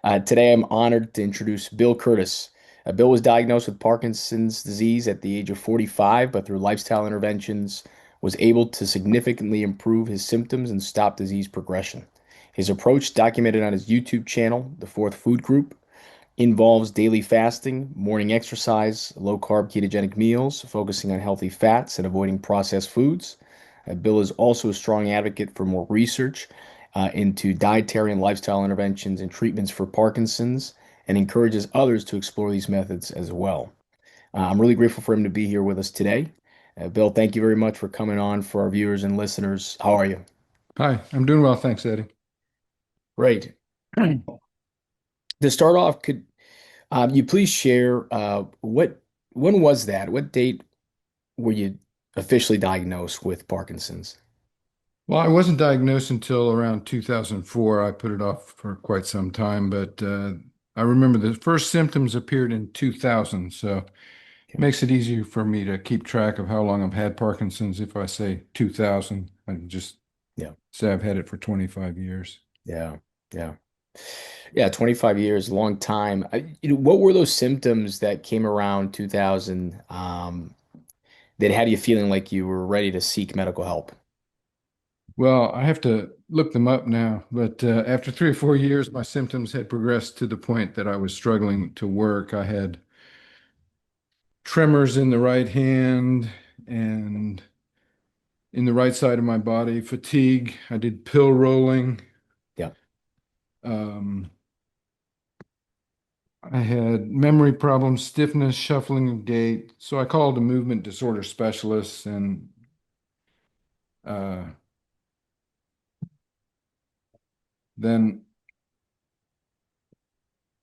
Today, I'm honored to introduce Bill Curtis. Bill was diagnosed with Parkinson's disease at the age of 45, but through lifestyle interventions, was able to significantly improve his symptoms and stop disease progression. His approach, documented on his YouTube channel, The Fourth Food Group, involves daily fasting, morning exercise, low-carb ketogenic meals, focusing on healthy fats and avoiding processed foods. Bill is also a strong advocate for more research into dietary and lifestyle interventions and treatments for Parkinson's and encourages others to explore these methods as well. I'm really grateful for him to be here with us today. Bill, thank you very much for coming on for our viewers and listeners. How are you? Hi, I'm doing well, thanks, Eddie. Great. To start off, could you please share when was that? What date were you officially diagnosed with Parkinson's? Well, I wasn't diagnosed until around 2004. I put it off for quite some time, but I remember the first symptoms appeared in 2000, so it Yeah, makes it easier for me to keep track of how long I've had Parkinson's. If I say 2000, I can just yeah, say I've had it for 25 years. yeah, yeah. Yeah, 25 years, long time. What were those symptoms that came around 2000 that had you feeling like you were ready to seek medical help? Well, I have to look them up now, but after 3 or 4 years, my symptoms had progressed to the point that I was struggling to work. I had tremors in the right hand and in the right side of my body, fatigue. I did pill rolling. Yeah, Um, I had memory problems, stiffness, shuffling of gait. So I called a movement disorder specialist, and uh, then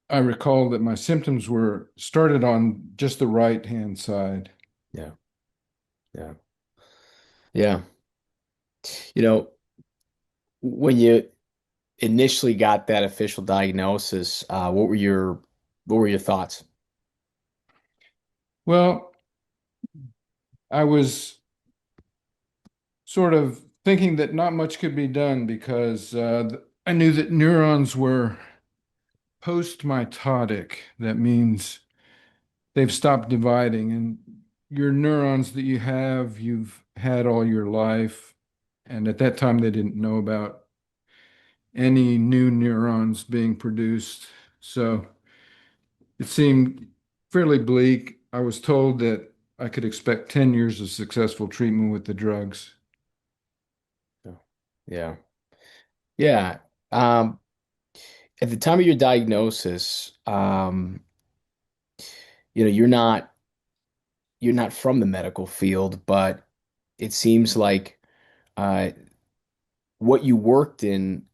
I recall that my symptoms were started on just the right hand side. yeah, yeah, yeah. You know, when you initially got that official diagnosis, what were your thoughts? Well, I was sort of thinking that not much could be done because I knew that neurons were post-mitotic. That means they've stopped dividing, and your neurons that you've had all your life. And at that time, they didn't know about any new neurons being produced. So it seemed fairly bleak. I was told that I could expect 10 years of successful treatment with the drugs. Yeah, yeah, yeah. Um, at the time of your diagnosis, you're not from the medical field, but it seems like uh, what you worked in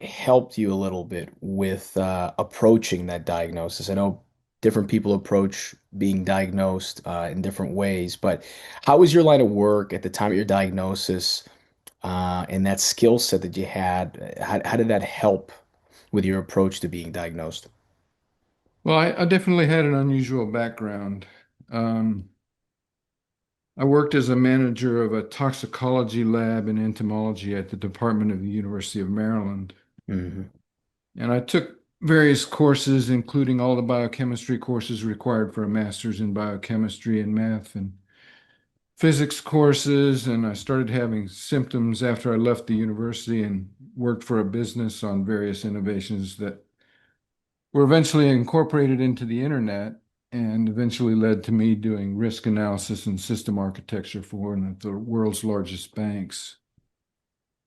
helped you a little bit with approaching that diagnosis. I know different people approach being diagnosed in different ways, but how was your line of work at the time of your diagnosis and that skill set that you had? How did that help with your approach to being diagnosed? Well, I definitely had an unusual background. Um, I worked as a manager of a toxicology lab in entomology at the Department of the University of Maryland. Hmm. And I took various courses, including all the biochemistry courses required for a master's in biochemistry and math and physics courses. And I started having symptoms after I left the university and worked for a business on various innovations that were eventually incorporated into the internet and eventually led to me doing risk analysis and system architecture for one of the world's largest banks.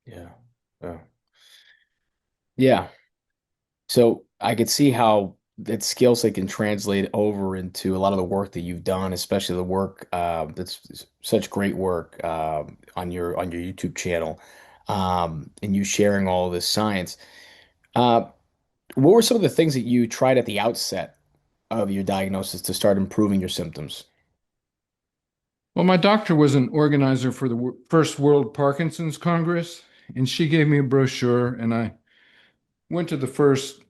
Yeah. Oh. Yeah. So I could see how that skill set can translate over into a lot of the work that you've done, especially the work that's such great work on your YouTube channel, and you sharing all of this science. Uh, what were some of the things that you tried at the outset of your diagnosis to start improving your symptoms? Well, my doctor was an organizer for the first World Parkinson's Congress, and she gave me a brochure, and I went to the first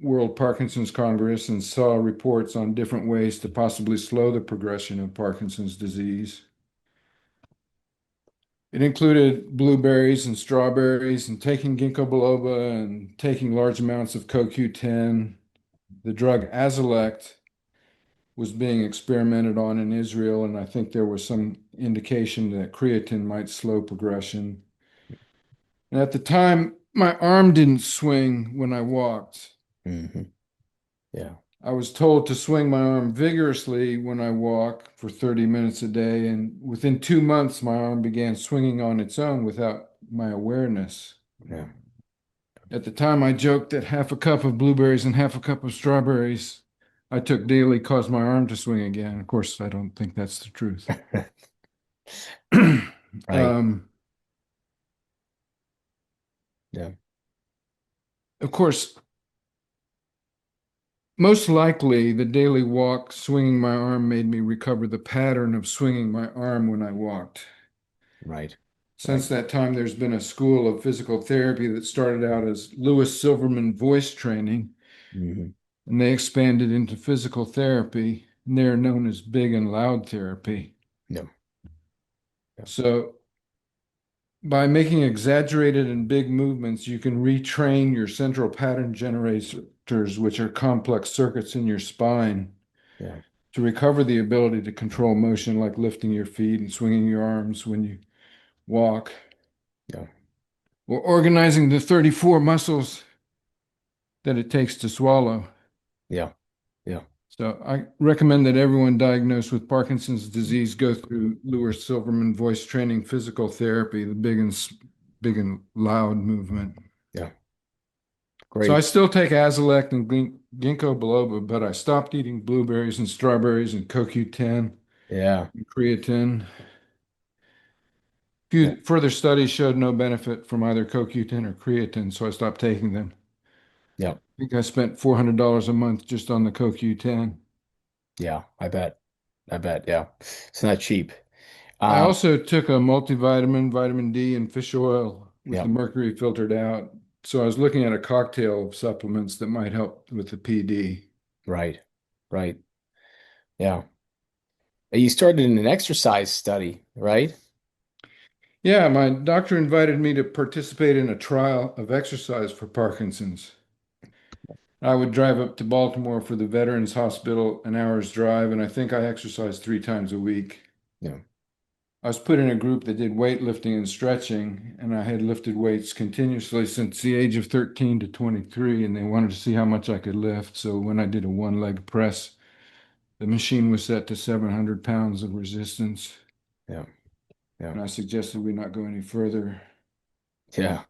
World Parkinson's Congress and saw reports on different ways to possibly slow the progression of Parkinson's disease. It included blueberries and strawberries and taking ginkgo biloba and taking large amounts of CoQ10. The drug Azilect was being experimented on in Israel, and I think there was some indication that creatine might slow progression. And at the time, my arm didn't swing when I walked. Hmm. Yeah. I was told to swing my arm vigorously when I walk for 30 minutes a day, and within 2 months, my arm began swinging on its own without my awareness. Yeah. At the time, I joked that half a cup of blueberries and half a cup of strawberries I took daily caused my arm to swing again. Of course, I don't think that's the truth. Right. Um, Yeah. of course, most likely the daily walk swinging my arm made me recover the pattern of swinging my arm when I walked. Right. Right. Since that time, there's been a school of physical therapy that started out as Lewis Silverman voice training, Hmm. and they expanded into physical therapy, and they're known as big and loud therapy. Yeah. Yeah. So, by making exaggerated and big movements, you can retrain your central pattern generators, which are complex circuits in your spine, Yeah. to recover the ability to control motion, like lifting your feet and swinging your arms when you walk, Yeah. or organizing the 34 muscles that it takes to swallow. Yeah. Yeah. So I recommend that everyone diagnosed with Parkinson's disease go through Lewis Silverman voice training physical therapy, the big and loud movement. Yeah. So I Great. still take Azilect and ginkgo biloba, but I stopped eating blueberries and strawberries and CoQ10 Yeah. and creatine. Yeah. Few further studies showed no benefit from either CoQ10 or creatine, so I stopped taking them. Yeah. I think I spent $400 a month just on the CoQ10. Yeah. I bet. I bet. Yeah. It's not cheap. I Um, also took a multivitamin, vitamin D, and fish oil with yeah. the mercury filtered out. So I was looking at a cocktail of supplements that might help with the PD. Right. Right. Yeah. You started in an exercise study, right? Yeah, my doctor invited me to participate in a trial of exercise for Parkinson's. I would drive up to Baltimore for the Veterans Hospital, an hour's drive, and I think I exercised 3 times a week. Yeah. I was put in a group that did weightlifting and stretching, and I had lifted weights continuously since the age of 13 to 23, and they wanted to see how much I could lift. So when I did a one leg press, the machine was set to 700 pounds of resistance, Yeah. Yeah. and I suggested we not go any further. Yeah.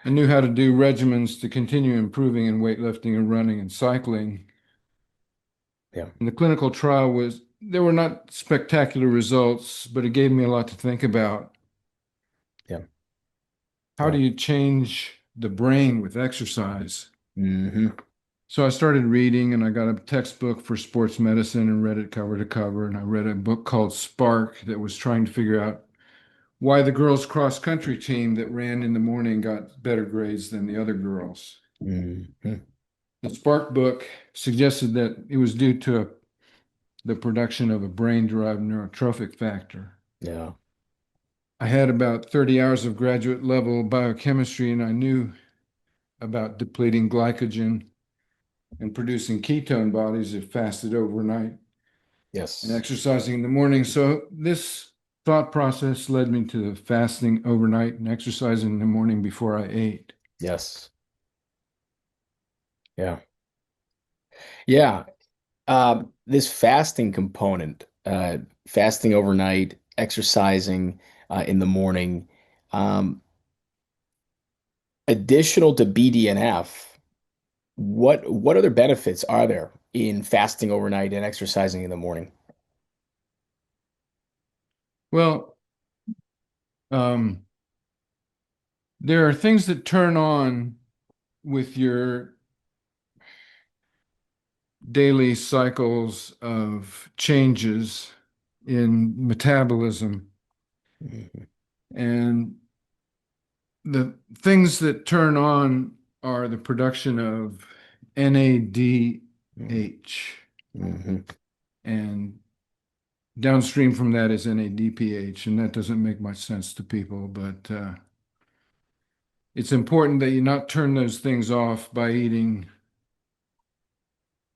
I knew how to do regimens to continue improving in weightlifting and running and cycling. Yeah. And the clinical trial there were not spectacular results, but it gave me a lot to think about. Yeah. How do Yeah. you change the brain with exercise? Hmm. So I started reading and I got a textbook for sports medicine and read it cover to cover. And I read a book called Spark that was trying to figure out why the girls' cross country team that ran in the morning got better grades than the other girls. Hmm. The Spark book suggested that it was due to the production of a brain-derived neurotrophic factor. Yeah. I had about 30 hours of graduate level biochemistry, and I knew about depleting glycogen and producing ketone bodies if fasted overnight and Yes. exercising in the morning. So this thought process led me to fasting overnight and exercising in the morning before I ate. Yes. Yeah. Yeah. This fasting component, fasting overnight, exercising in the morning, um, additional to BDNF, what other benefits are there in fasting overnight and exercising in the morning? Well, um, there are things that turn on with your daily cycles of changes in metabolism. Mhm. And the things that turn on are the production of NADH. Mhm. Mhm. And downstream from that is NADPH, and that doesn't make much sense to people, but it's important that you not turn those things off by eating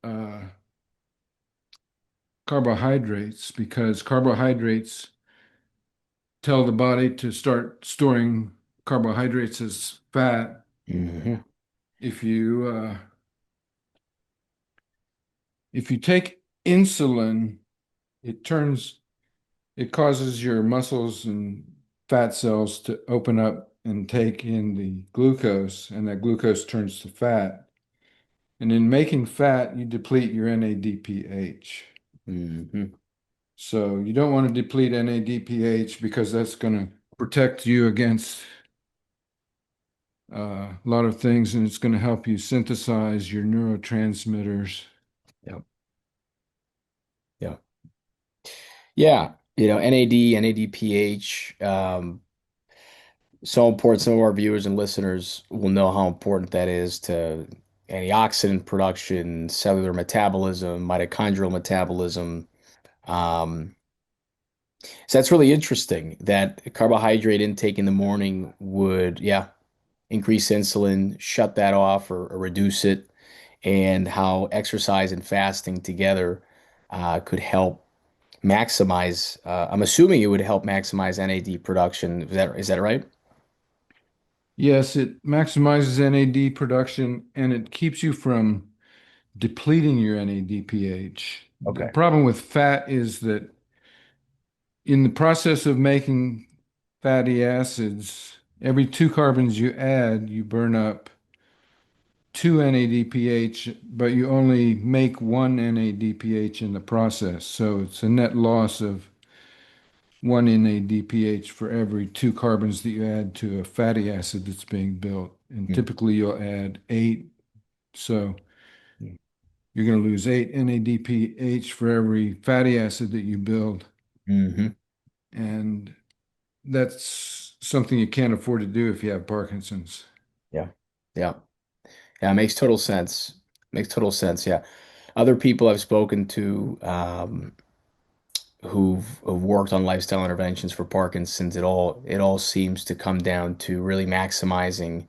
uh, carbohydrates, because carbohydrates tell the body to start storing carbohydrates as fat. Hmm. If you if you take insulin, it turns it causes your muscles and fat cells to open up and take in the glucose, and that glucose turns to fat. And in making fat, you deplete your NADPH. Hmm. So you don't want to deplete NADPH because that's going to protect you against a lot of things, and it's going to help you synthesize your neurotransmitters. Yep. Yeah. Yeah. NAD, NADPH, so important. Some of our viewers and listeners will know how important that is to antioxidant production, cellular metabolism, mitochondrial metabolism. Um, so that's really interesting that carbohydrate intake in the morning would, yeah, increase insulin, shut that off or reduce it, and how exercise and fasting together could help maximize. I'm assuming it would help maximize NAD production. Is that right? Yes, it maximizes NAD production and it keeps you from depleting your NADPH. The Okay. problem with fat is that in the process of making fatty acids, every two carbons you add, you burn up two NADPH, but you only make one NADPH in the process. So it's a net loss of one NADPH for every two carbons that you add to a fatty acid that's being built. And typically you'll add eight. So you're going to lose eight NADPH for every fatty acid that you build. Mm-hmm. And that's something you can't afford to do if you have Parkinson's. Yeah. Yeah. Yeah. It makes total sense. Makes total sense. Yeah. Other people I've spoken to who've worked on lifestyle interventions for Parkinson's, it all seems to come down to really maximizing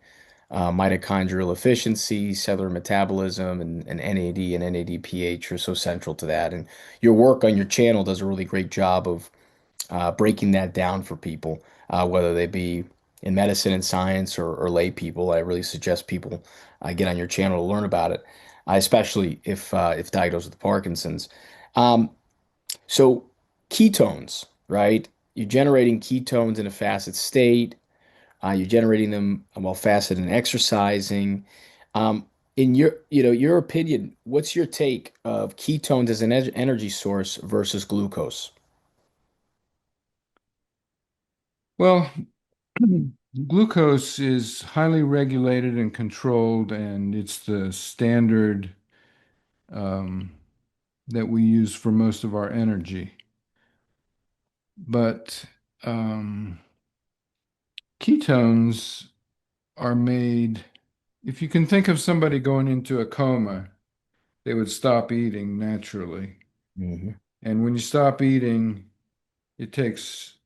mitochondrial efficiency, cellular metabolism, and NAD and NADPH are so central to that. And your work on your channel does a really great job of breaking that down for people, whether they be in medicine and science or lay people. I really suggest people get on your channel to learn about it, especially if diagnosed with Parkinson's. Um, so ketones, right? You're generating ketones in a fasted state. You're generating them while fasted and exercising. Um, in your opinion, what's your take of ketones as an energy source versus glucose? Well, glucose is highly regulated and controlled, and it's the standard um, that we use for most of our energy. But um, ketones are made, if you can think of somebody going into a coma, they would stop eating naturally. Hmm. And when you stop eating, it takes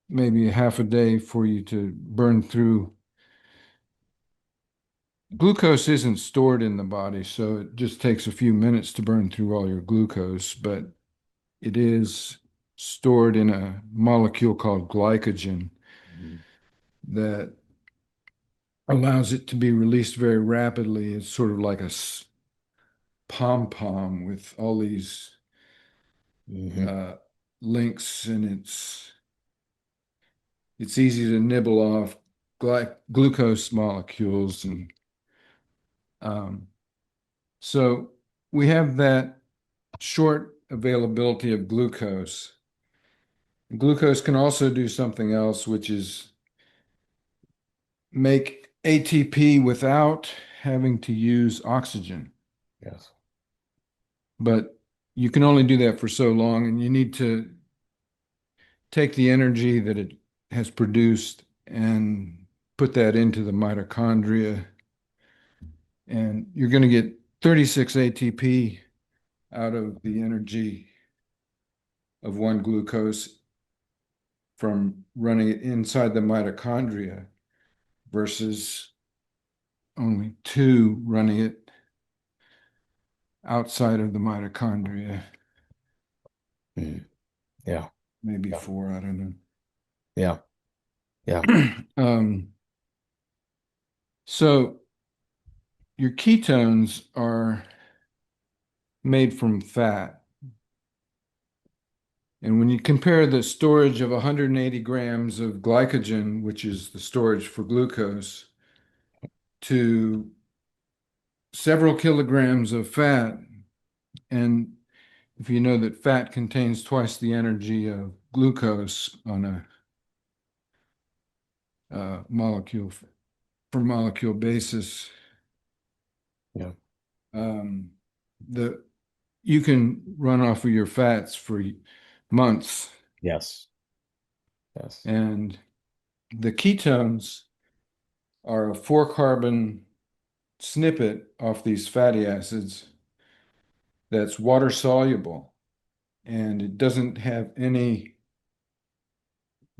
maybe half a day for you to burn through. Glucose isn't stored in the body, so it just takes a few minutes to burn through all your glucose, but it is stored in a molecule called glycogen that allows it to be released very rapidly. It's sort of like a pom-pom with all these Hmm. uh, links, and it's easy to nibble off glucose molecules, and um, so we have that short availability of glucose. Glucose can also do something else, which is make ATP without having to use oxygen. Yes. But you can only do that for so long, and you need to take the energy that it has produced and put that into the mitochondria. And you're going to get 36 ATP out of the energy. of one glucose from running it inside the mitochondria versus only two running it outside of the mitochondria, Mm. Yeah. maybe Yeah. four, I don't Yeah. Yeah. know. So your ketones are made from fat. And when you compare the storage of 180 grams of glycogen, which is the storage for glucose, to several kilograms of fat, and if you know that fat contains twice the energy of glucose on a molecule for molecule basis, Yeah. um, the you can run off of your fats for months. Yes. Yes. And the ketones are a four carbon snippet off these fatty acids that's water soluble and it doesn't have any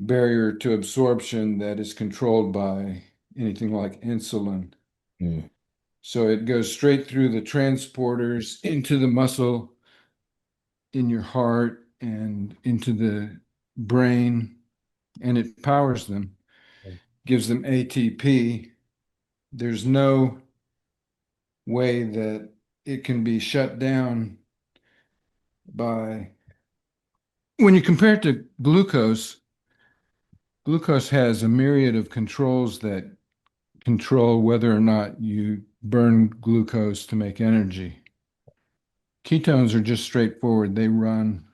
barrier to absorption that is controlled by anything like insulin. Mm. So it goes straight through the transporters into the muscle in your heart and into the brain, and it powers them, gives them ATP. There's no way that it can be shut down by, when you compare it to glucose, glucose has a myriad of controls that control whether or not you burn glucose to make energy. Ketones are just straightforward. They run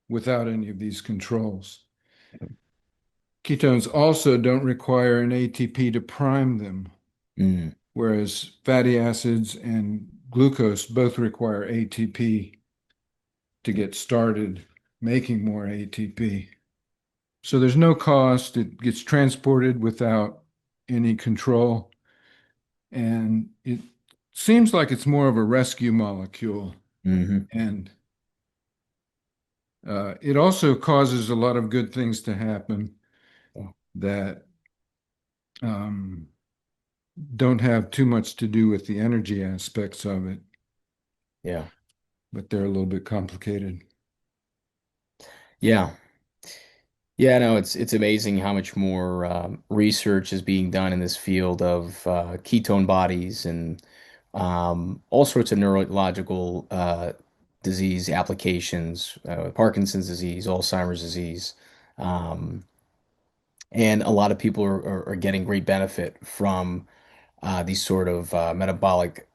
without any of these controls. Ketones also don't require an ATP to prime them, Mm. whereas fatty acids and glucose both require ATP to get started making more ATP. So there's no cost. It gets transported without any control. And it seems like it's more of a rescue molecule. Hmm. And it also causes a lot of good things to happen Yeah. that um, don't have too much to do with the energy aspects of it, Yeah. but they're a little bit complicated. Yeah. Yeah, no, it's amazing how much more research is being done in this field of ketone bodies and all sorts of neurological disease applications, Parkinson's disease, Alzheimer's disease, um, and a lot of people are getting great benefit from these sort of metabolic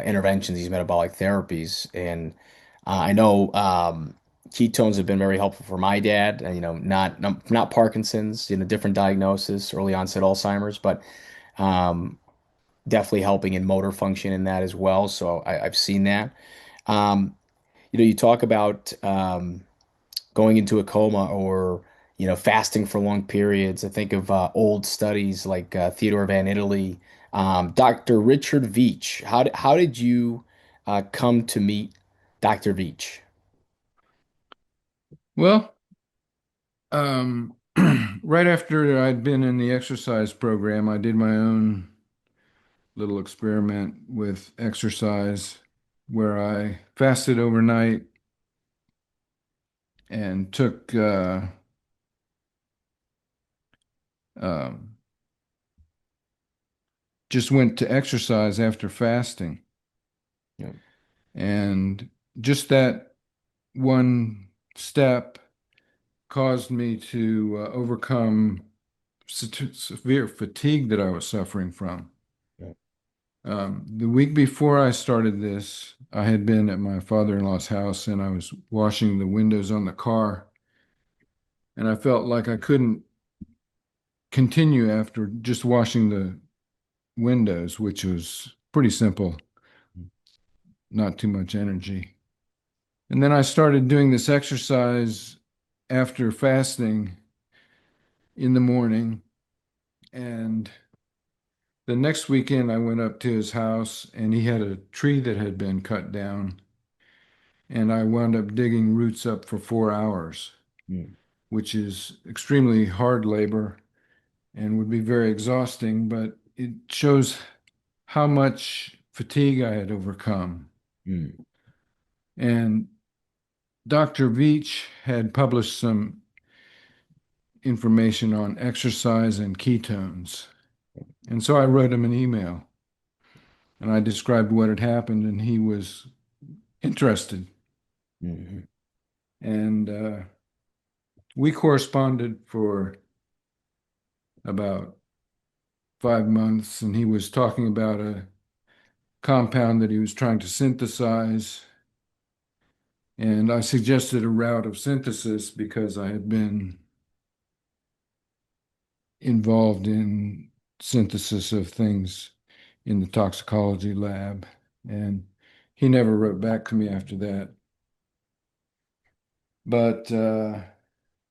interventions, these metabolic therapies. And I know ketones have been very helpful for my dad. And, not Parkinson's, different diagnosis, early onset Alzheimer's, but um, definitely helping in motor function in that as well. So I've seen that. Um, you talk about going into a coma or fasting for long periods. I think of old studies like Theodore Van Italy, Dr. Richard Veech. How did you come to meet Dr. Veech? Well, um, right after I'd been in the exercise program, I did my own little experiment with exercise where I fasted overnight and took um, just went to exercise after fasting. Yeah, And just that one step caused me to overcome severe fatigue that I was suffering from. yeah, The week before I started this, I had been at my father-in-law's house and I was washing the windows on the car, and I felt like I couldn't continue after just washing the windows, which was pretty simple, not too much energy. And then I started doing this exercise after fasting in the morning. And the next weekend, I went up to his house and he had a tree that had been cut down. and I wound up digging roots up for 4 hours, Mm, which is extremely hard labor and would be very exhausting, but it shows how much fatigue I had overcome. mm, And Dr. Veech had published some information on exercise and ketones. And so I wrote him an email and I described what had happened, and he was interested. mm, And we corresponded for about 5 months, and he was talking about a compound that he was trying to synthesize. And I suggested a route of synthesis because I had been involved in synthesis of things in the toxicology lab. And he never wrote back to me after that. But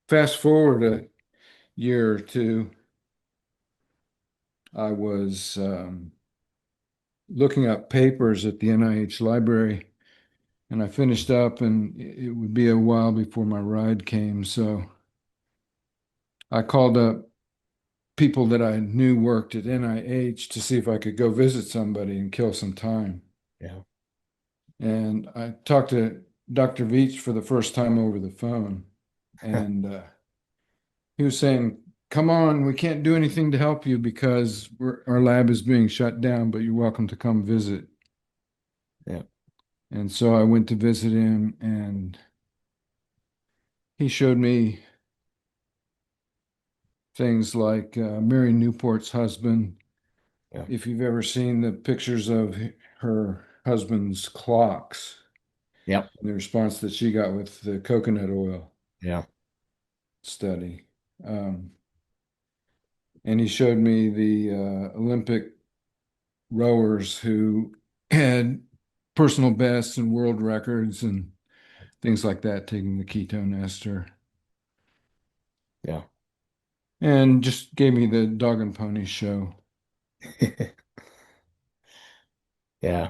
fast forward a year or two, I was looking up papers at the NIH library, and I finished up, and it would be a while before my ride came. So I called up people that I knew worked at NIH to see if I could go visit somebody and kill some time. yeah. And I talked to Dr. Veech for the first time over the phone, and he was saying, "Come on, we can't do anything to help you because our lab is being shut down, but you're welcome to come visit." Yeah. And so I went to visit him, and he showed me things like Mary Newport's husband. Yeah. If you've ever seen the pictures of her husband's clocks, Yep. the response that she got with the coconut oil Yeah. study. Um, and he showed me the Olympic rowers who had personal bests and world records and things like that, taking the ketone ester, Yeah. and just gave me the dog and pony show. Yeah.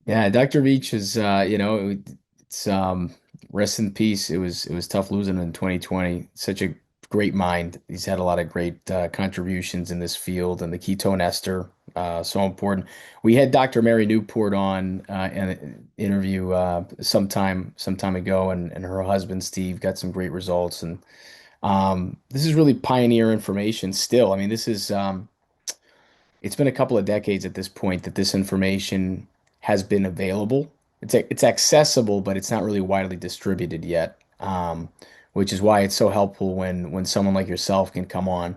Yeah. Dr. Veech is, it's rest in peace. It was tough losing him in 2020. Such a great mind. He's had a lot of great contributions in this field, and the ketone ester, so important. We had Dr. Mary Newport on in an interview some time ago, and her husband Steve got some great results. And this is really pioneer information still. I mean, this is it's been a couple of decades at this point that this information has been available. It's accessible, but it's not really widely distributed yet. Which is why it's so helpful when someone like yourself can come on,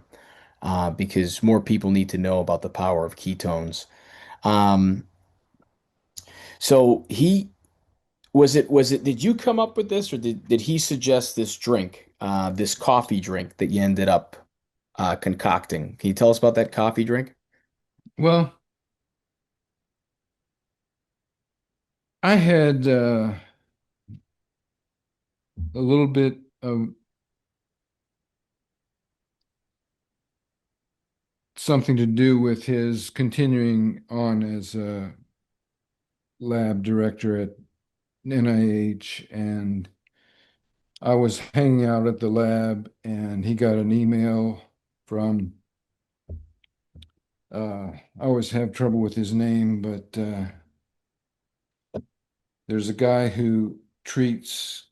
because more people need to know about the power of ketones. Um, so he was it did you come up with this, or did he suggest this drink, this coffee drink that you ended up concocting? Can you tell us about that coffee drink? Well, I had a little bit of something to do with his continuing on as a lab director at NIH, and I was hanging out at the lab, and he got an email from, I always have trouble with his name, but there's a guy who treats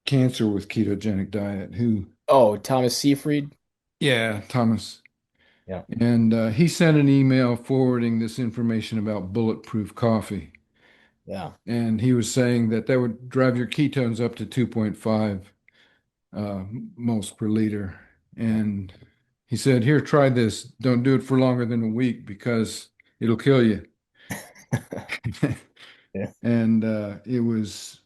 cancer with ketogenic diet who, Oh, Thomas Seyfried? yeah, Thomas. Yeah. And he sent an email forwarding this information about bulletproof coffee. Yeah. And he was saying that that would drive your ketones up to 2.5 uh, moles per liter. And he said, "Here, try this. Don't do it for longer than a week because it'll kill you." Yeah. And it was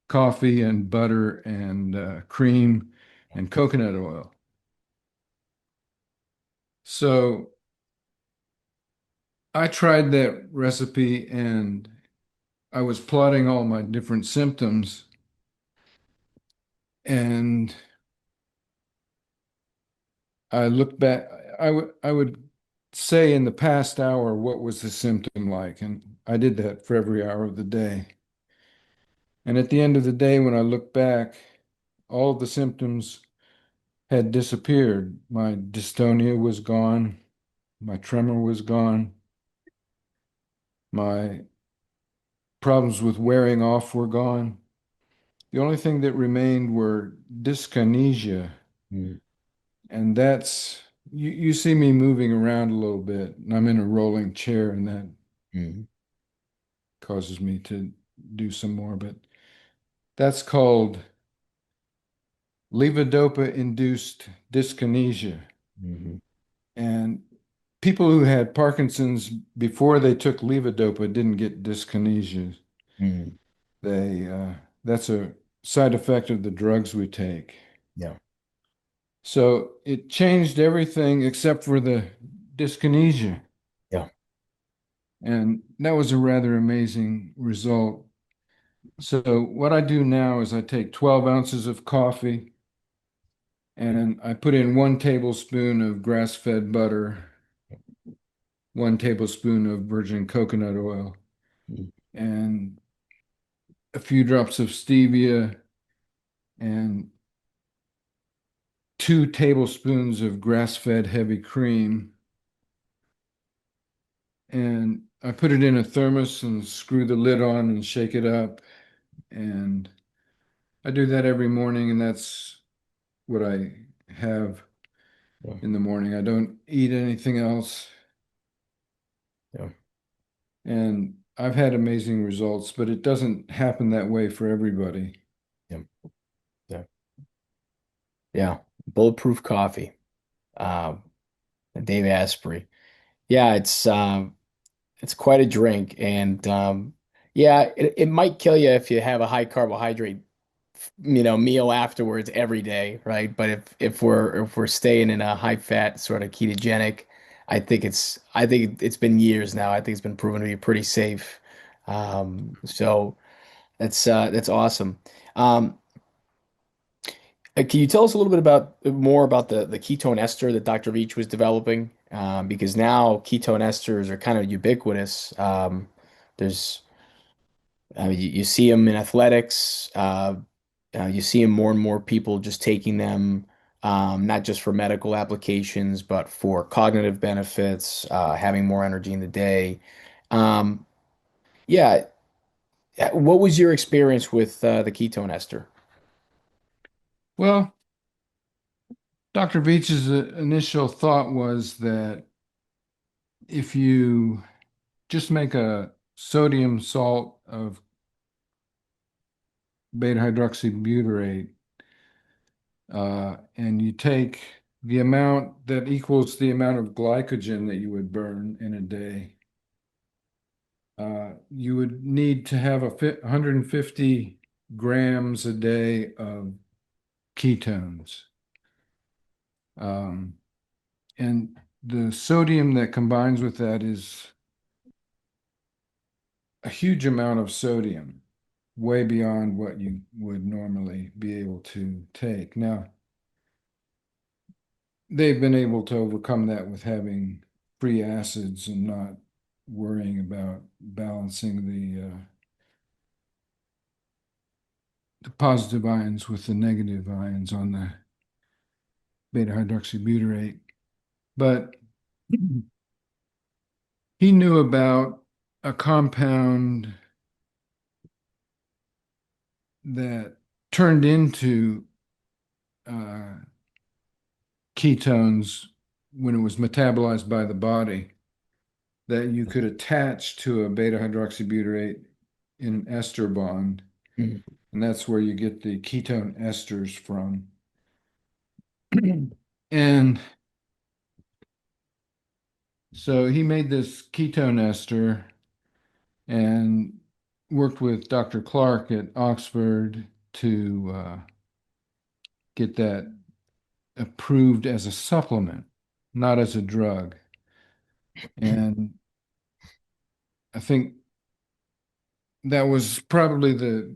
coffee and butter and cream and coconut oil. So I tried that recipe, and I was plotting all my different symptoms. And I looked back, I would say in the past hour, what was the symptom like? And I did that for every hour of the day. And at the end of the day, when I look back, all of the symptoms had disappeared. My dystonia was gone, my tremor was gone, my problems with wearing off were gone. The only thing that remained were dyskinesia, Mm, and you see me moving around a little bit, and I'm in a rolling chair, and that mm, causes me to do some more, but that's called levodopa-induced dyskinesia. mm, And people who had Parkinson's before they took levodopa didn't get dyskinesia. mm. That's a side effect of the drugs we take. Yeah, So it changed everything except for the dyskinesia. yeah, And that was a rather amazing result. So what I do now is I take 12 ounces of coffee and I put in 1 tablespoon of grass-fed butter, 1 tablespoon of virgin coconut oil, mm, and a few drops of stevia and 2 tablespoons of grass-fed heavy cream. And I put it in a thermos and screw the lid on and shake it up. And I do that every morning, and that's what I have yeah, in the morning. I don't eat anything else. yeah, And I've had amazing results, but it doesn't happen that way for everybody. yeah, yeah. Yeah. Bulletproof coffee. Um, Dave Asprey. Yeah, it's quite a drink, and yeah, it might kill you if you have a high carbohydrate, meal afterwards every day, right? But if we're staying in a high fat sort of ketogenic, I think it's been years now. I think it's been proven to be pretty safe. So that's awesome. Um, can you tell us a little bit about more about the ketone ester that Dr. Veech was developing? Because now ketone esters are kind of ubiquitous. There's you see them in athletics. You see them more and more people just taking them, not just for medical applications, but for cognitive benefits, having more energy in the day. Um, yeah, what was your experience with the ketone ester? Well, Dr. Veech's initial thought was that if you just make a sodium salt of beta hydroxybutyrate, and you take the amount that equals the amount of glycogen that you would burn in a day, you would need to have 150 grams a day of ketones. Um, and the sodium that combines with that is a huge amount of sodium, way beyond what you would normally be able to take. Now, they've been able to overcome that with having free acids and not worrying about balancing the positive ions with the negative ions on the beta hydroxybutyrate. But he knew about a compound that turned into uh, ketones when it was metabolized by the body that you could attach to a beta hydroxybutyrate in an ester bond. Mhm. And that's where you get the ketone esters from. And so he made this ketone ester and worked with Dr. Clark at Oxford to get that approved as a supplement, not as a drug. And I think that was probably the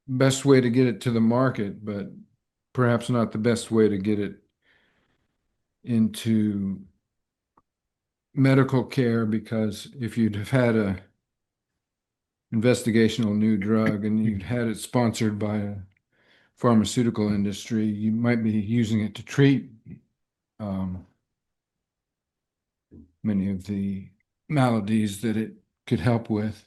best way to get it to the market, but perhaps not the best way to get it into medical care because if you'd have had investigational new drug and you had it sponsored by a pharmaceutical industry, you might be using it to treat um, many of the maladies that it could help with.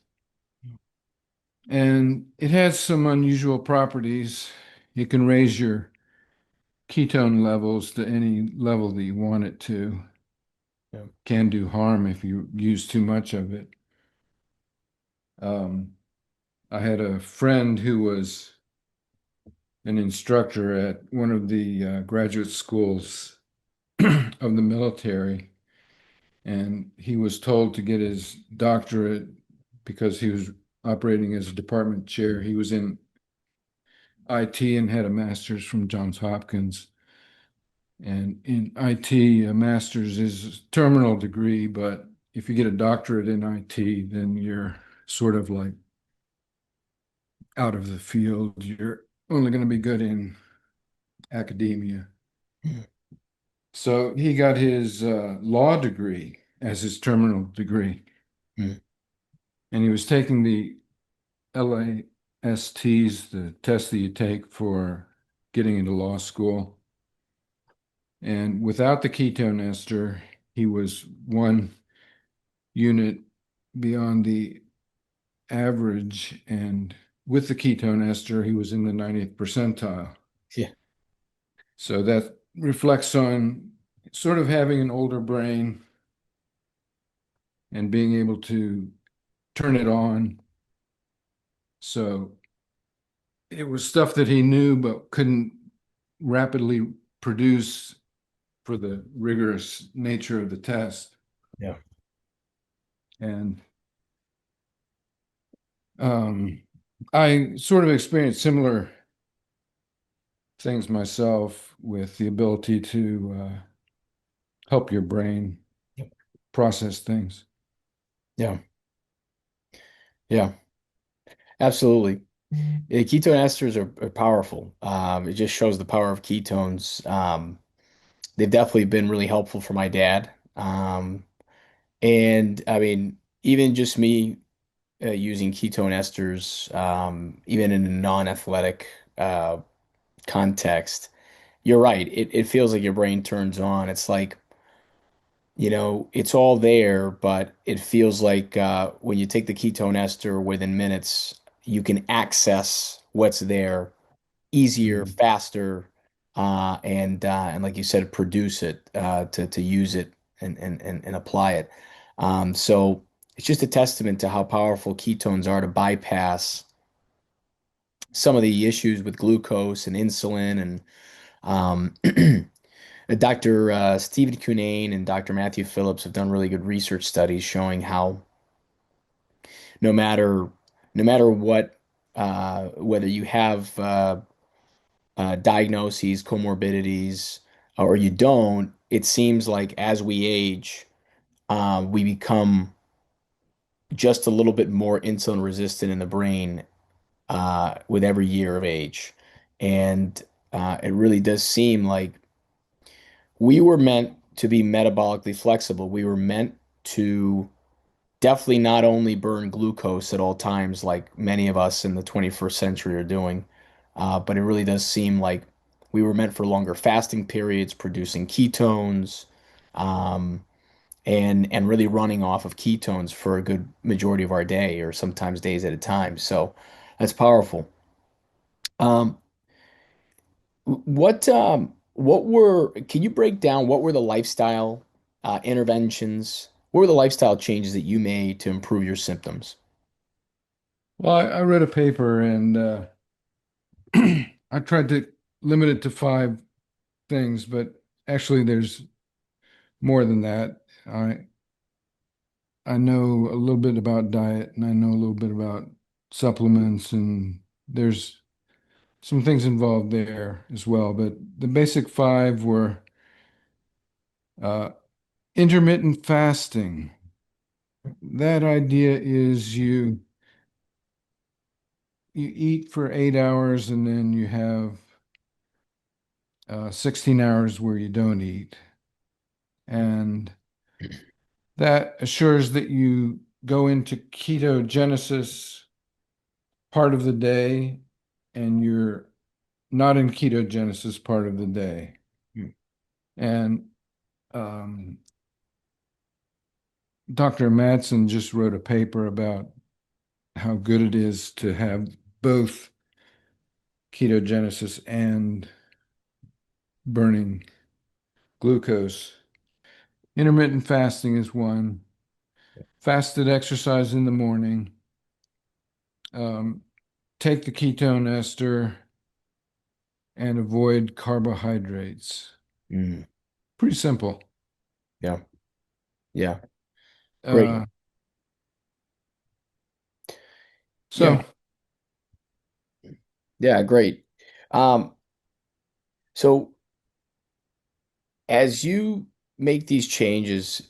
And it has some unusual properties. It can raise your ketone levels to any level that you want it to. Yeah. Can do harm if you use too much of it. Um, I had a friend who was an instructor at one of the graduate schools of the military, and he was told to get his doctorate because he was operating as a department chair. He was in IT and had a master's from Johns Hopkins. And in IT, a master's is a terminal degree, but if you get a doctorate in IT, then you're sort of like out of the field. You're only going to be good in academia. Mm. So he got his law degree as his terminal degree, Mm. and he was taking the LASTs, the test that you take for getting into law school. And without the ketone ester, he was 1 unit beyond the average. And with the ketone ester, he was in the 90th percentile. Yeah. So that reflects on sort of having an older brain and being able to turn it on. So it was stuff that he knew but couldn't rapidly produce for the rigorous nature of the test. Yeah. And um, I sort of experienced similar things myself with the ability to help your brain process things. Yeah. Yeah. Absolutely. Yeah, ketone esters are powerful. It just shows the power of ketones. They've definitely been really helpful for my dad. And I mean, even just me using ketone esters, even in a non-athletic context, you're right. It feels like your brain turns on. It's like, it's all there, but it feels like when you take the ketone ester within minutes, you can access what's there easier, Mhm. faster, and like you said, produce it to use it and apply it. So it's just a testament to how powerful ketones are to bypass some of the issues with glucose and insulin and Dr. Stephen Cunane and Dr. Matthew Phillips have done really good research studies showing how no matter no matter what, whether you have diagnoses, comorbidities, or you don't, it seems like as we age, we become just a little bit more insulin resistant in the brain with every year of age. And it really does seem like we were meant to be metabolically flexible. We were meant to definitely not only burn glucose at all times, like many of us in the 21st century are doing, but it really does seem like we were meant for longer fasting periods, producing ketones, um, and really running off of ketones for a good majority of our day, or sometimes days at a time. So that's powerful. Um, can you break down what were the lifestyle interventions? What were the lifestyle changes that you made to improve your symptoms? Well, I read a paper and I tried to limit it to 5 things, but actually there's more than that. I know a little bit about diet and I know a little bit about supplements, and there's some things involved there as well. But the basic 5 were uh, intermittent fasting. That idea is you eat for 8 hours and then you have 16 hours where you don't eat. And that assures that you go into ketogenesis part of the day and you're not in ketogenesis part of the day. Mm. And um, Dr. Madsen just wrote a paper about how good it is to have both ketogenesis and burning glucose. Intermittent fasting is one. Fasted exercise in the morning. Um, take the ketone ester and avoid carbohydrates. Mm. Pretty simple. Yeah. Yeah. Great. Uh, Yeah. so Yeah. Great. Um, so as you make these changes,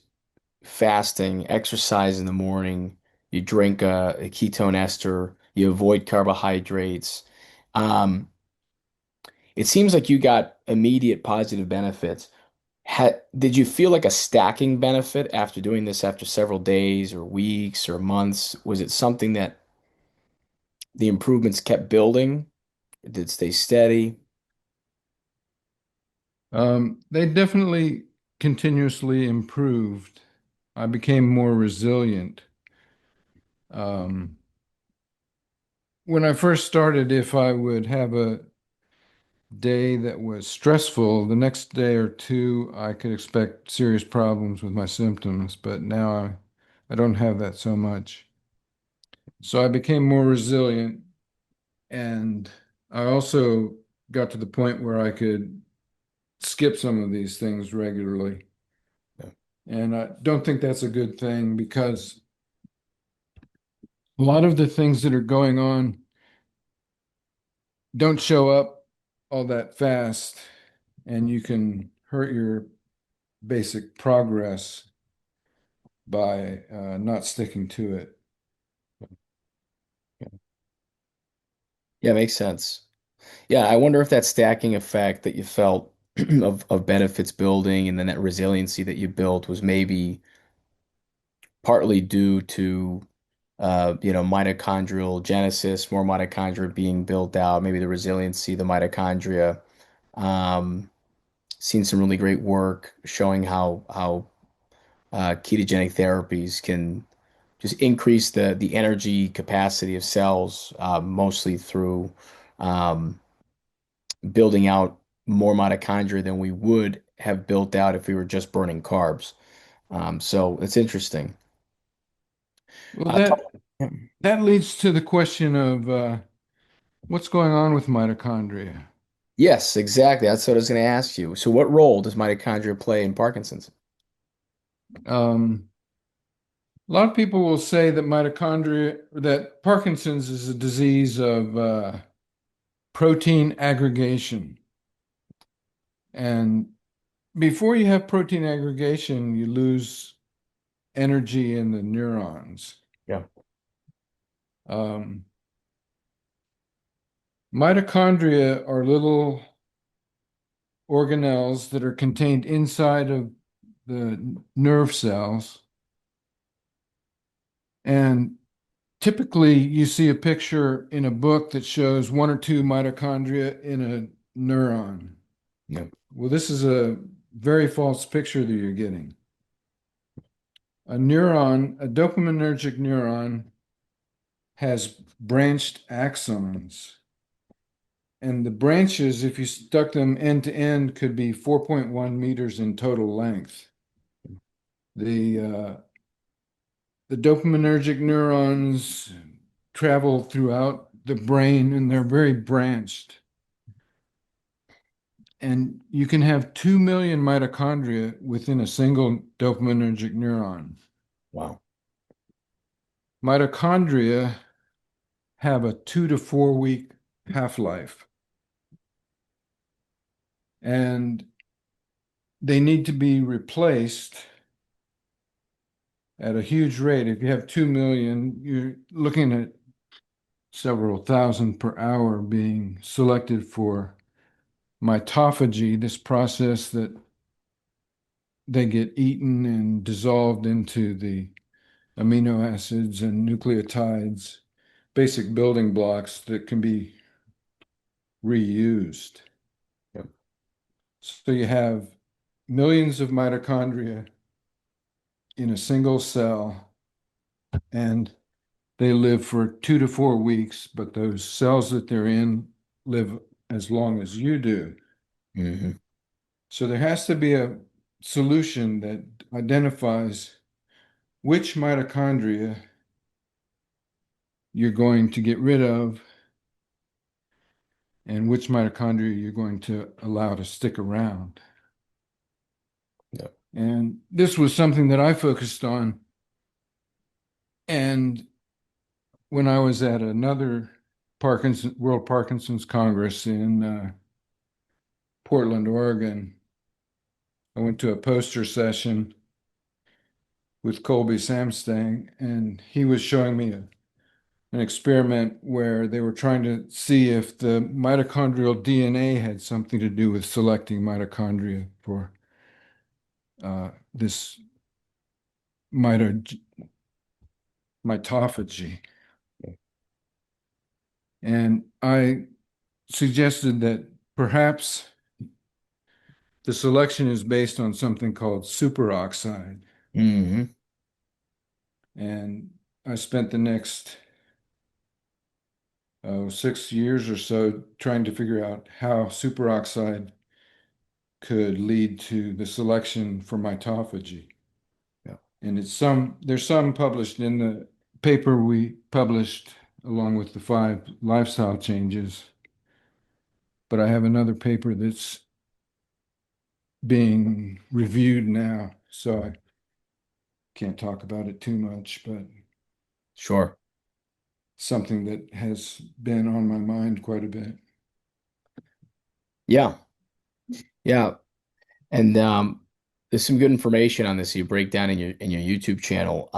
fasting, exercise in the morning, you drink a ketone ester, you avoid carbohydrates. Um, it seems like you got immediate positive benefits. Did you feel like a stacking benefit after doing this after several days or weeks or months? Was it something that the improvements kept building? Did it stay steady? they definitely continuously improved. I became more resilient. Um, when I first started, if I would have a day that was stressful, the next day or two, I could expect serious problems with my symptoms. But now I don't have that so much. So I became more resilient. And I also got to the point where I could skip some of these things regularly. Yeah. And I don't think that's a good thing because a lot of the things that are going on don't show up all that fast, and you can hurt your basic progress by not sticking to it. Yeah, makes sense. Yeah, I wonder if that stacking effect that you felt of benefits building and then that resiliency that you built was maybe partly due to mitochondrial genesis, more mitochondria being built out, maybe the resiliency, the mitochondria. Um, Seen some really great work showing how ketogenic therapies can just increase the energy capacity of cells, mostly through um, building out more mitochondria than we would have built out if we were just burning carbs. So it's interesting. Well, Talk- that leads to the question of what's going on with mitochondria. yes, exactly. That's what I was going to ask you. So, what role does mitochondria play in Parkinson's? Um, a lot of people will say that that Parkinson's is a disease of protein aggregation. And before you have protein aggregation, you lose energy in the neurons. Yeah. Um, Mitochondria are little organelles that are contained inside of the nerve cells. And typically, you see a picture in a book that shows one or two mitochondria in a neuron. Yeah. Well, this is a very false picture that you're getting. A neuron, a dopaminergic neuron, has branched axons. And the branches, if you stuck them end to end, could be 4.1 meters in total length. The uh, the dopaminergic neurons travel throughout the brain and they're very branched. And you can have 2 million mitochondria within a single dopaminergic neuron. Wow. Mitochondria have a 2 to 4 week half-life, and they need to be replaced at a huge rate. If you have 2 million, you're looking at several thousand per hour being selected for mitophagy, this process that they get eaten and dissolved into the amino acids and nucleotides basic building blocks that can be reused. Yep. So you have millions of mitochondria in a single cell, and they live for 2 to 4 weeks, but those cells that they're in live as long as you do. Hmm. So there has to be a solution that identifies which mitochondria you're going to get rid of and which mitochondria you're going to allow to stick around. Yep. And this was something that I focused on. And when I was at another World Parkinson's Congress in Portland, Oregon, I went to a poster session with Colby Samstang, and he was showing me an experiment where they were trying to see if the mitochondrial DNA had something to do with selecting mitochondria for this mito mitophagy. And I suggested that perhaps the selection is based on something called superoxide. Hmm. And I spent the next 6 years or so trying to figure out how superoxide could lead to the selection for mitophagy. Yeah. And there's some published in the paper we published along with the 5 lifestyle changes. But I have another paper that's being reviewed now, so I can't talk about it too much, but Sure. something that has been on my mind quite a bit. Yeah. Yeah. And there's some good information on this you break down in your YouTube channel.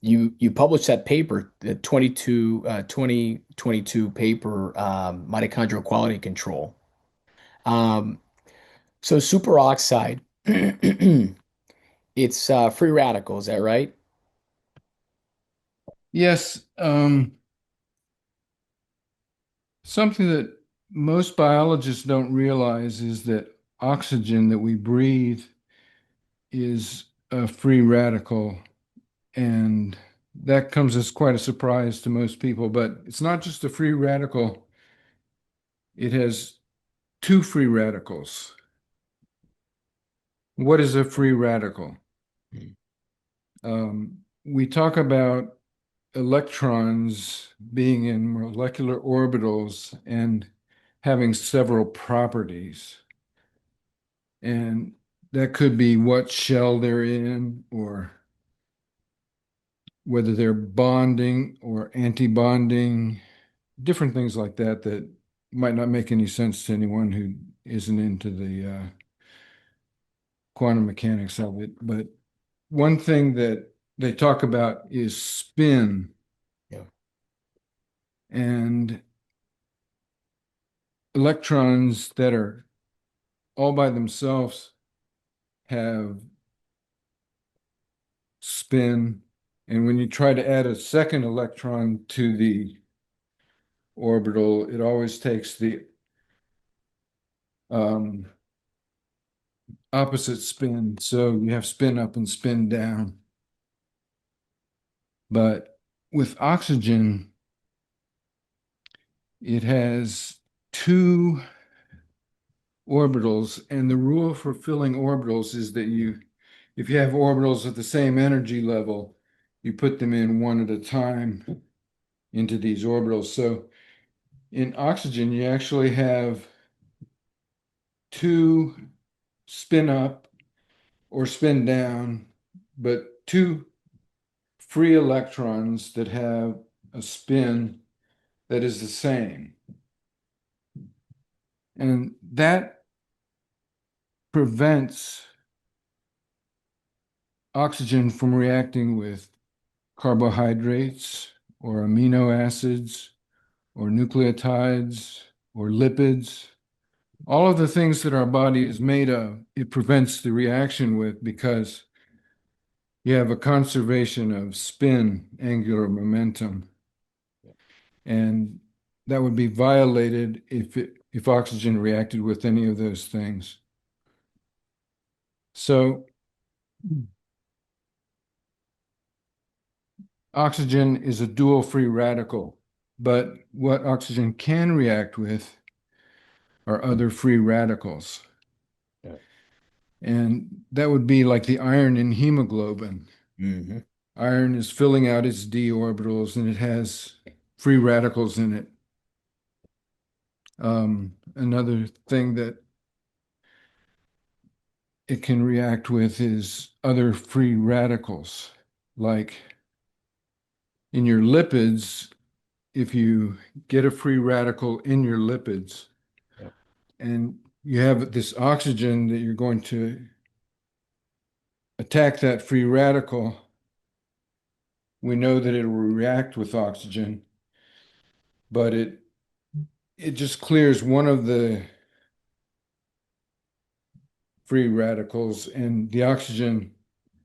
You published that paper, the 2022 paper, mitochondrial quality control. Um, so superoxide, it's free radical, is that right? Yes, something that most biologists don't realize is that oxygen that we breathe is a free radical, and that comes as quite a surprise to most people. But it's not just a free radical, it has two free radicals. What is a free radical? We talk about electrons being in molecular orbitals and having several properties. And that could be what shell they're in, or whether they're bonding or anti-bonding, different things like that that might not make any sense to anyone who isn't into the quantum mechanics of it. But one thing that they talk about is spin. Yeah. And electrons that are all by themselves have spin. And when you try to add a second electron to the orbital, it always takes the um, opposite spin. So you have spin up and spin down. But with oxygen, it has two orbitals. And the rule for filling orbitals is that if you have orbitals at the same energy level, you put them in one at a time into these orbitals. So in oxygen, you actually have two spin up or spin down, but two free electrons that have a spin that is the same. And that prevents oxygen from reacting with carbohydrates or amino acids or nucleotides or lipids. All of the things that our body is made of, it prevents the reaction with because you have a conservation of spin, angular momentum. and that would be violated if oxygen reacted with any of those things. So oxygen is a dual free radical, but what oxygen can react with are other free radicals. Yeah. And that would be like the iron in hemoglobin. Hmm. Iron is filling out its d orbitals and it has free radicals in it. Another thing that it can react with is other free radicals. Like in your lipids, if you get a free radical in your lipids Yeah. and you have this oxygen that you're going to attack that free radical, we know that it will react with oxygen, but it just clears one of the free radicals, and the oxygen,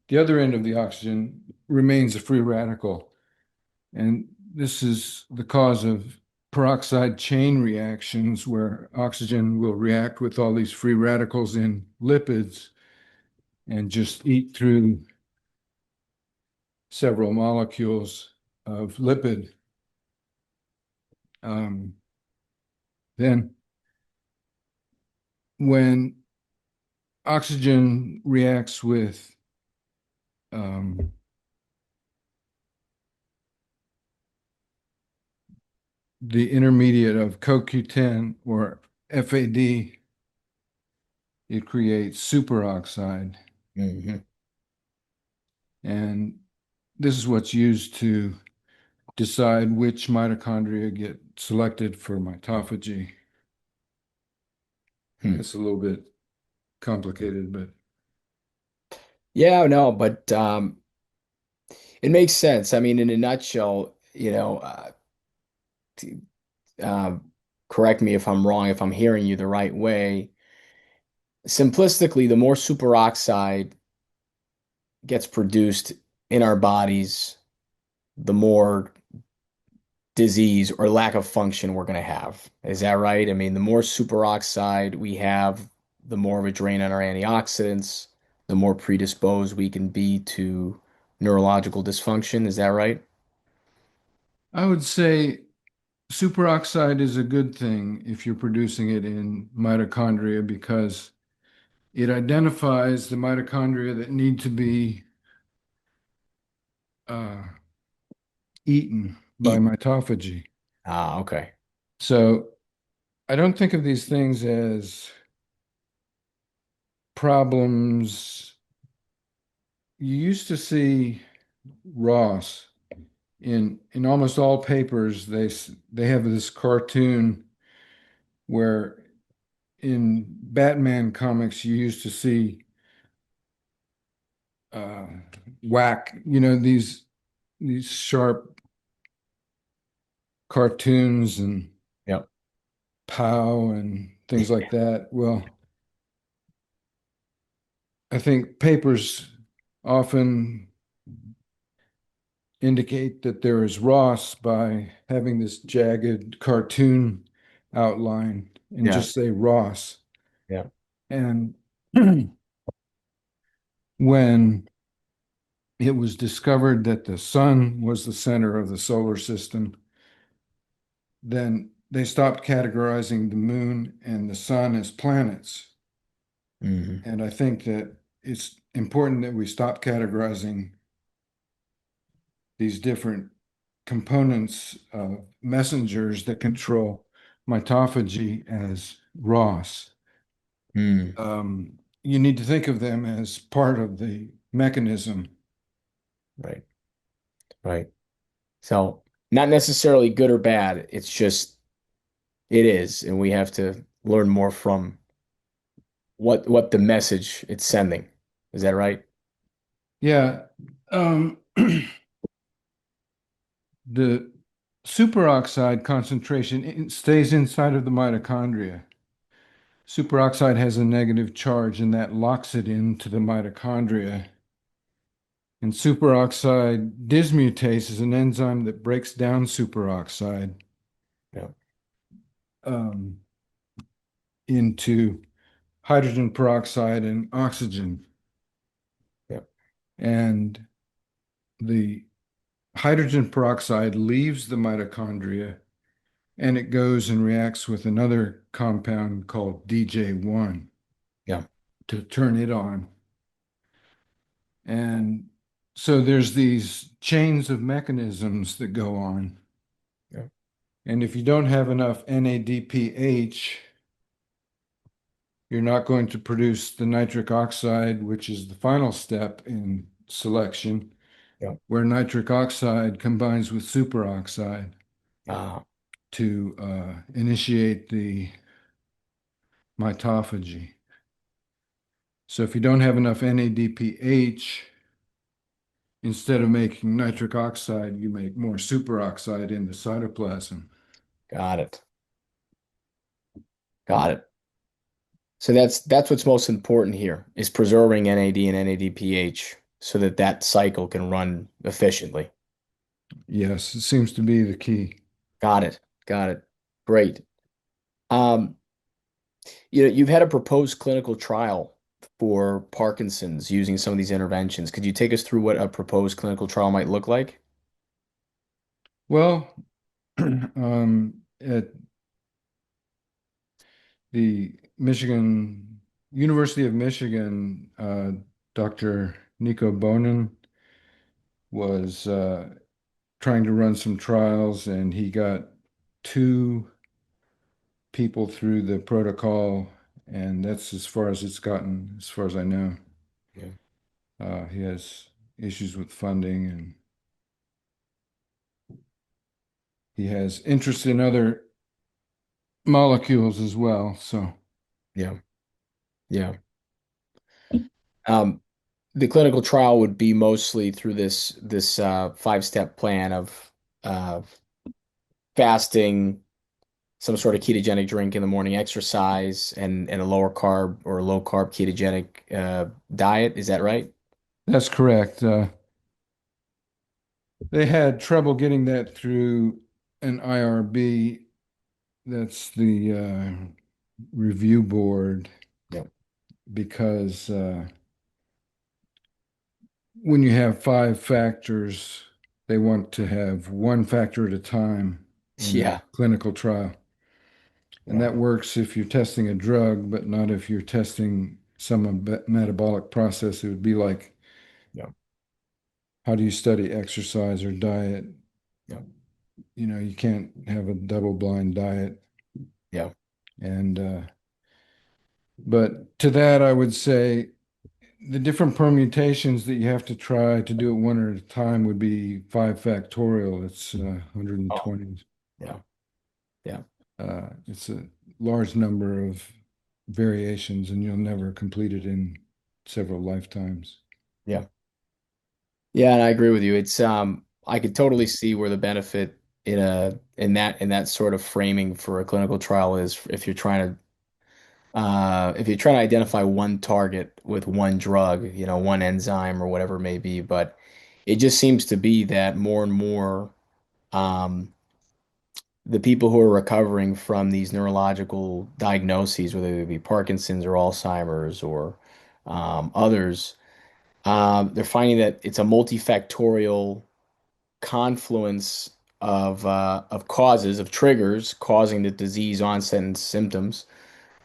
the other end of the oxygen, remains a free radical. And this is the cause of peroxide chain reactions where oxygen will react with all these free radicals in lipids and just eat through several molecules of lipid. Um, then, when oxygen reacts with um, the intermediate of CoQ10 or FAD, it creates superoxide. Hmm. And this is what's used to decide which mitochondria get selected for mitophagy. Hmm. It's a little bit complicated, but Yeah, no, but it makes sense. I mean, in a nutshell, t- correct me if I'm wrong, if I'm hearing you the right way. Simplistically, the more superoxide gets produced in our bodies, the more disease or lack of function we're going to have. Is that right? I mean, the more superoxide we have, the more of a drain on our antioxidants, the more predisposed we can be to neurological dysfunction. Is that right? I would say superoxide is a good thing if you're producing it in mitochondria because it identifies the mitochondria that need to be uh, eaten by Eat. mitophagy. Ah, okay. So I don't think of these things as problems. You used to see Ross in almost all papers. They have this cartoon where in Batman comics you used to see uh, whack, these sharp cartoons and Yep. pow and things like that. Well, I think papers often indicate that there is Ross by having this jagged cartoon outline and Yeah. just say Ross. Yeah. And when it was discovered that the sun was the center of the solar system, then they stopped categorizing the moon and the sun as planets. Hmm. And I think that it's important that we stop categorizing these different components of messengers that control mitophagy as Ross. Mm. You need to think of them as part of the mechanism. Right. Right. So, not necessarily good or bad. It's just it is, and we have to learn more from what the message it's sending. Is that right? Yeah. The superoxide concentration stays inside of the mitochondria. Superoxide has a negative charge, and that locks it into the mitochondria. And superoxide dismutase is an enzyme that breaks down superoxide. Yeah. um, into hydrogen peroxide and oxygen. Yeah. And the hydrogen peroxide leaves the mitochondria and it goes and reacts with another compound called DJ1 Yeah. to turn it on. And so there's these chains of mechanisms that go on. Yeah. And if you don't have enough NADPH, you're not going to produce the nitric oxide, which is the final step in selection, Yeah. where nitric oxide combines with superoxide Ah, to initiate the mitophagy. So if you don't have enough NADPH, instead of making nitric oxide, you make more superoxide in the cytoplasm. got it. Got it. So that's what's most important here is preserving NAD and NADPH so that that cycle can run efficiently. Yes, it seems to be the key. Got it. Got it. Great. Um, you've had a proposed clinical trial for Parkinson's using some of these interventions. Could you take us through what a proposed clinical trial might look like? Well, at the University of Michigan, Dr. Nico Bonin was trying to run some trials, and he got two people through the protocol, and that's as far as it's gotten, as far as I know. Yeah. He has issues with funding, and he has interest in other molecules as well. So Yeah. Yeah. Um, the clinical trial would be mostly through this five-step plan of uh, fasting, some sort of ketogenic drink in the morning, exercise, and a lower carb or low carb ketogenic diet. Is that right? that's correct. They had trouble getting that through an IRB. That's the review board Yeah. because when you have five factors, they want to have one factor at a time in the Yeah. clinical trial. And Yeah. that works if you're testing a drug, but not if you're testing some metabolic process. It would be like, Yeah. how do you study exercise or diet? Yeah. You can't have a double blind diet. Yeah. And, but to that, I would say the different permutations that you have to try to do it one at a time would be 5 factorial. It's Oh, 120. yeah. Yeah. It's a large number of variations, and you'll never complete it in several lifetimes. Yeah. Yeah, and I agree with you. It's I could totally see where the benefit in that sort of framing for a clinical trial is if you're trying to identify one target with one drug, one enzyme or whatever it may be, but it just seems to be that more and more um, the people who are recovering from these neurological diagnoses, whether it be Parkinson's or Alzheimer's or others, they're finding that it's a multifactorial confluence of causes, of triggers causing the disease onset and symptoms.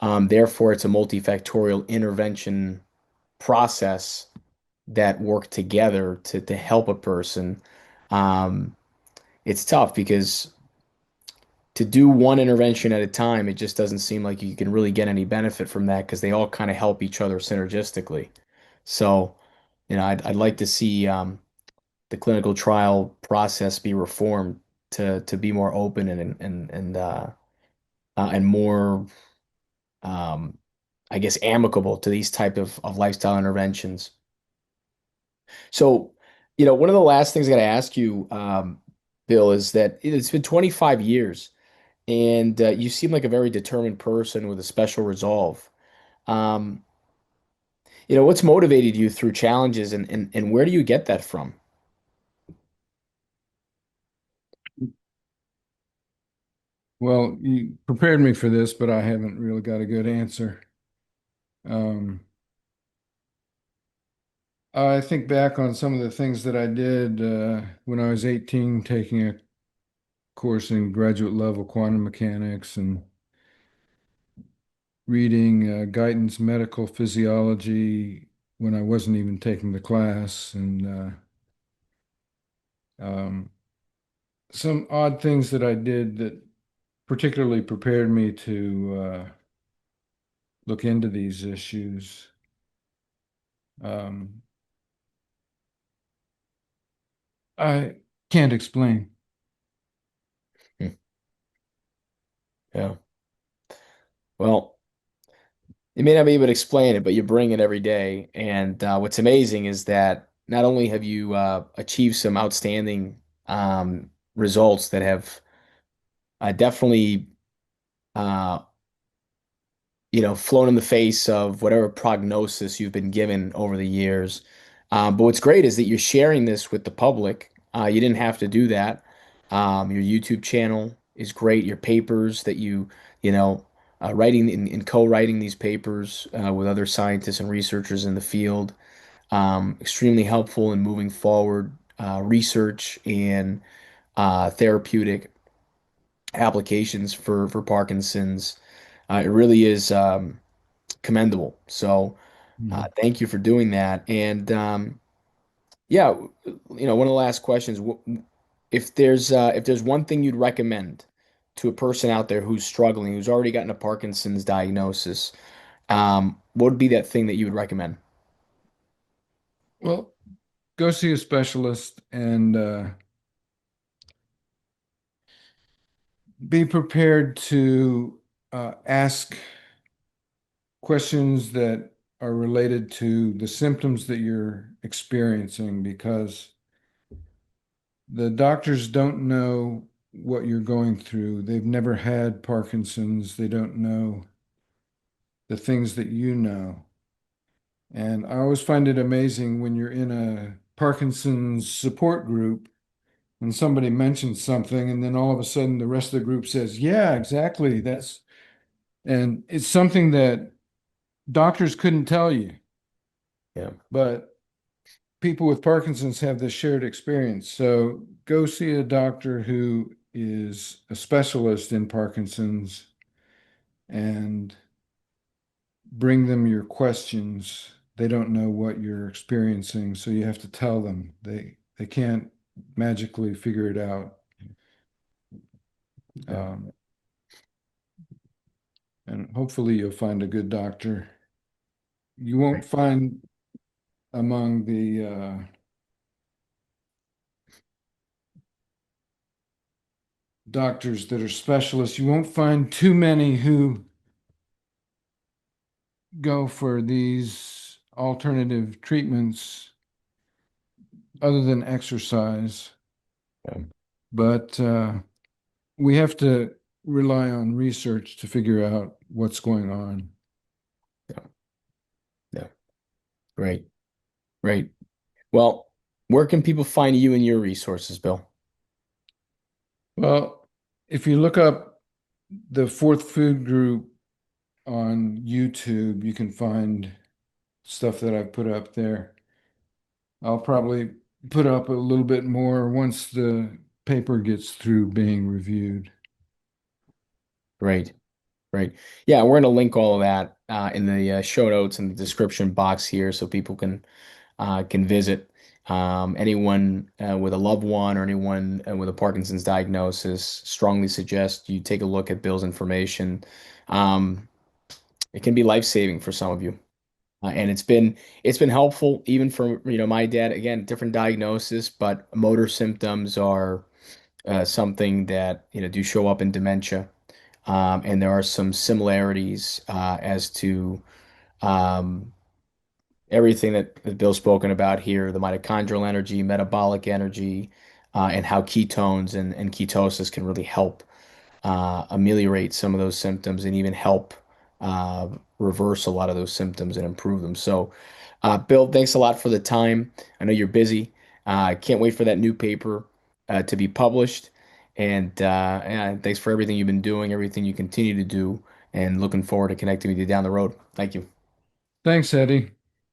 Therefore, it's a multifactorial intervention process that work together to help a person. Um, it's tough because to do one intervention at a time, it just doesn't seem like you can really get any benefit from that because they all kind of help each other synergistically. So, I'd like to see the clinical trial process be reformed to be more open and more um, I guess amicable to these type of lifestyle interventions. So, one of the last things I got to ask you, Bill, is that it's been 25 years, and you seem like a very determined person with a special resolve. Um, what's motivated you through challenges, and where do you get that from? Well, you prepared me for this, but I haven't really got a good answer. Um, I think back on some of the things that I did when I was 18, taking a course in graduate level quantum mechanics and reading guidance medical physiology when I wasn't even taking the class, and um, some odd things that I did that particularly prepared me to look into these issues. Um, I can't explain. Hmm. Yeah. Well, you may not be able to explain it, but you bring it every day. And what's amazing is that not only have you achieved some outstanding results that have definitely uh, flown in the face of whatever prognosis you've been given over the years. But what's great is that you're sharing this with the public. You didn't have to do that. Your YouTube channel is great. Your papers that you know, writing and co-writing these papers with other scientists and researchers in the field, extremely helpful in moving forward research and therapeutic applications for Parkinson's. It really is. Commendable. So Mhm. thank you for doing that. And yeah, one of the last questions, if there's one thing you'd recommend to a person out there who's struggling, who's already gotten a Parkinson's diagnosis, what would be that thing that you would recommend? Well, go see a specialist and be prepared to ask questions that are related to the symptoms that you're experiencing because the doctors don't know what you're going through. They've never had Parkinson's. They don't know the things that you know. And I always find it amazing when you're in a Parkinson's support group when somebody mentions something and then all of a sudden the rest of the group says, "Yeah, exactly. And it's something that doctors couldn't tell you, Yeah, but people with Parkinson's have this shared experience. So go see a doctor who is a specialist in Parkinson's and bring them your questions. They don't know what you're experiencing, so you have to tell them. They can't magically figure it out. yeah, Um, and hopefully you'll find a good doctor. You won't find among the doctors that are specialists, you won't find too many who go for these alternative treatments other than exercise. yeah, But we have to rely on research to figure out what's going on. yeah, yeah. Great, great. Well, where can people find you and your resources, Bill? Well, if you look up the fourth food group on YouTube, you can find stuff that I've put up there. I'll probably put up a little bit more once the paper gets through being reviewed. Great. Right. Yeah, we're going to link all of that in the show notes and the description box here so people can visit. Anyone with a loved one or anyone with a Parkinson's diagnosis, strongly suggest you take a look at Bill's information. Um, it can be life-saving for some of you. And it's been helpful even for my dad. Again, different diagnosis, but motor symptoms are something that do show up in dementia. And there are some similarities as to um, everything that Bill's spoken about here, the mitochondrial energy, metabolic energy, and how ketones and ketosis can really help ameliorate some of those symptoms and even help uh, reverse a lot of those symptoms and improve them. So, Bill, thanks a lot for the time. I know you're busy. Can't wait for that new paper to be published. And thanks for everything you've been doing, everything you continue to do, and looking forward to connecting with you down the road. Thank you. Thanks, Eddie.